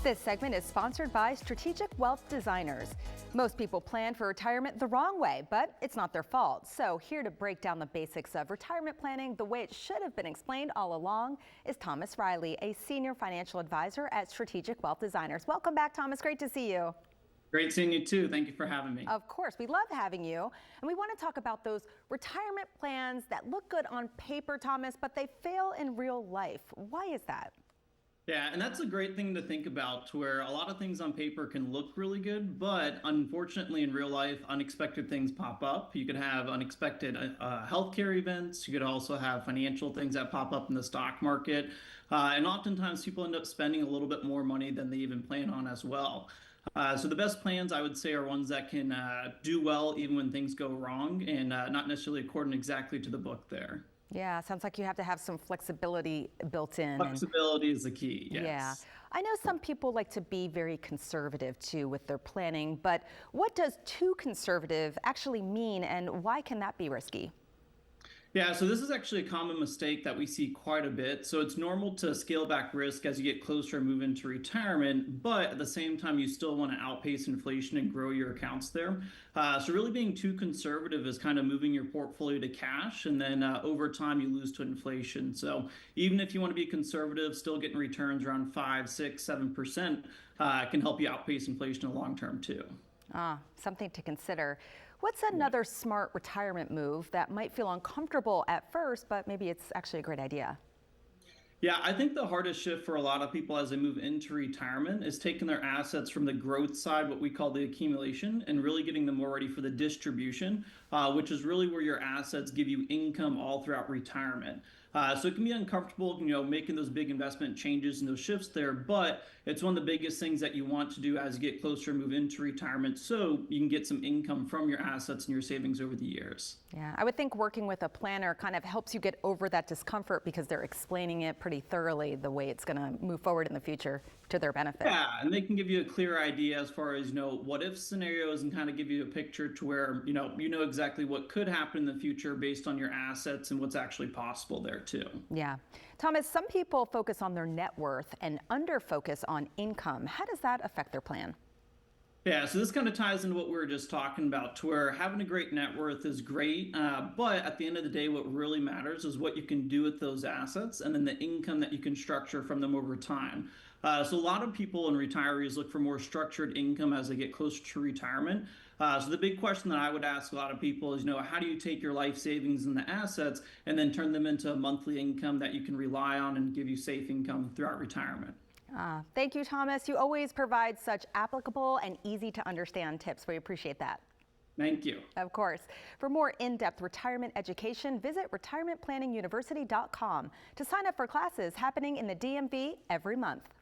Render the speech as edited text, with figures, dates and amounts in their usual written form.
This segment is sponsored by Strategic Wealth Designers. Most people plan for retirement the wrong way, but it's not their fault. So here to break down the basics of retirement planning the way it should have been explained all along is Thomas Riley, a senior financial advisor at Strategic Wealth Designers. Welcome back, Thomas. Great to see you. Great seeing you too. Thank you for having me. Of course, we love having you. And we want to talk about those retirement plans that look good on paper, Thomas, but they fail in real life. Why is that? Yeah, and that's a great thing to think about, to where a lot of things on paper can look really good, but unfortunately in real life, unexpected things pop up. You could have unexpected healthcare events. You could also have financial things that pop up in the stock market. And oftentimes people end up spending a little bit more money than they even plan on as well. So the best plans, I would say, are ones that can do well even when things go wrong and not necessarily according exactly to the book there. Yeah, sounds like you have to have some flexibility built in. Flexibility is the key, yes. Yeah, I know some people like to be very conservative too with their planning, but what does too conservative actually mean and why can that be risky? Yeah, so this is actually a common mistake that we see quite a bit. So it's normal to scale back risk as you get closer and move into retirement, but at the same time, you still want to outpace inflation and grow your accounts there. So really being too conservative is kind of moving your portfolio to cash, and then over time you lose to inflation. So even if you want to be conservative, still getting returns around 5, 6, 7% can help you outpace inflation in the long term too. Something to consider. What's another smart retirement move that might feel uncomfortable at first, but maybe it's actually a great idea? Yeah, I think the hardest shift for a lot of people as they move into retirement is taking their assets from the growth side, what we call the accumulation, and really getting them more ready for the distribution, which is really where your assets give you income all throughout retirement. So it can be uncomfortable, making those big investment changes and those shifts there, but it's one of the biggest things that you want to do as you get closer and move into retirement so you can get some income from your assets and your savings over the years. Yeah, I would think working with a planner kind of helps you get over that discomfort because they're explaining it pretty thoroughly the way it's going to move forward in the future to their benefit. Yeah, and they can give you a clear idea as far as, what if scenarios and kind of give you a picture to where, you know exactly what could happen in the future based on your assets and what's actually possible there too. Yeah. Thomas, some people focus on their net worth and under focus on income. How does that affect their plan? Yeah, so this kind of ties into what we were just talking about, to where having a great net worth is great, but at the end of the day, what really matters is what you can do with those assets and then the income that you can structure from them over time. So a lot of people and retirees look for more structured income as they get closer to retirement. So the big question that I would ask a lot of people is, how do you take your life savings and the assets and then turn them into a monthly income that you can rely on and give you safe income throughout retirement? Thank you, Thomas. You always provide such applicable and easy to understand tips. We appreciate that. Thank you. Of course. For more in-depth retirement education, visit retirementplanninguniversity.com to sign up for classes happening in the DMV every month.